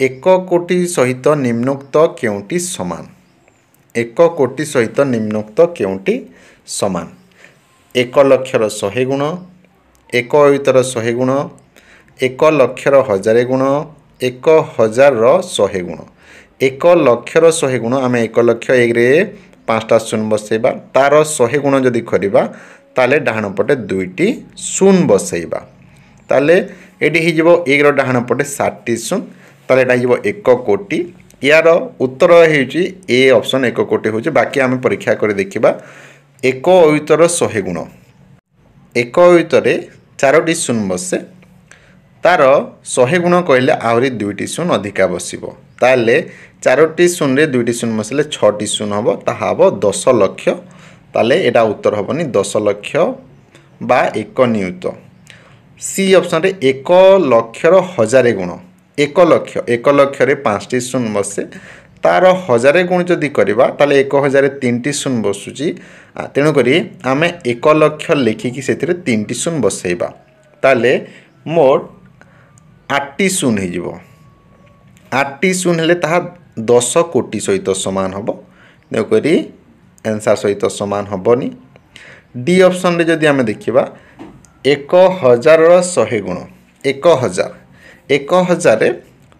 एक कोटी सहित निम्नोक्त केउंटी समान। एक कोटी सहित निम्नोक्त केउंटी समान। 1 लक्षर 100 गुण, 1 अयुतर 100 गुण, 1 लक्षर 1000 गुण, 1000 100 गुण। 1 लक्षर 100 गुण आम 1 लक्ष 1 रे 5टा शून्य बसैबा, तार 100 गुण जदि करबा ताले डाहाण पटे 2टी शून्य बसैबा, ताले एटी ही जिवो 1 रो डाहाण पटे 60टी शून्य, ताले एटा जिवो 1 कोटी। यार उत्तर हेउची ए ऑप्शन 1 कोटी होची। बाकी आम परीक्षा कर देखिबा। 1 अयुतर 100 गुण, 1 अयुतरे 4टी शून्य बसे, तार 100 गुण कहले आहरी 2टी शून्य अधिका बसिबो, ताले 4टी शून्य रे 2टी शून्य बसले 6टी शून्य हबो, ताहा हबो 10 लक्ष। ताले एटा उत्तर हबनी 10 लक्ष बा 1 नियुत। सी ऑप्शन रे 1 लक्षर 1000 गुण, 1 लक्ष रे 5टी शून्य बसे, तार 1000 गुण जदि करबा ताले 1000 रे 3टी शून्य बसुची। तेणु करी आमे 1 लक्ष लिखिकी सेथिरे 3टी शून्य बसैबा, ताले मोट 8टी शून्य हे जिवो। 8टी शून्य हेले ताहा 10 कोटी सहित समान हबो। तेणु करी आंसर सहित समान हबनी। डी ऑप्शन रे जदि आमे देखिबा 1000 रो 100 गुण, 1000 रे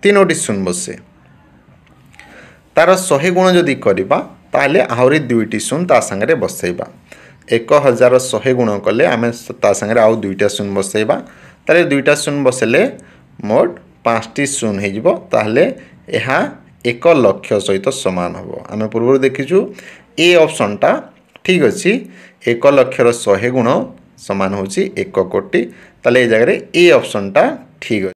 3टी शून्य बसे, तार 100 गुण जदि करबा ताले आहरी 2टी शून्य ता संगे बसैबा। 1000 100 गुण कले आमे ता संगे आउ 2टा शून्य बसैबा, ताले 2टा शून्य बसले मोट 5टी शून्य हे जिवो, ताले एहा 1 लक्ष सहित समान हबो। आमे पूर्व देखिछु ए ऑप्शन टा ठीक अछि। 1 लक्षर 100 गुण समान होची 1 कोटी, ताले ए जगह रे ए ऑप्शन टा ठीक अछि।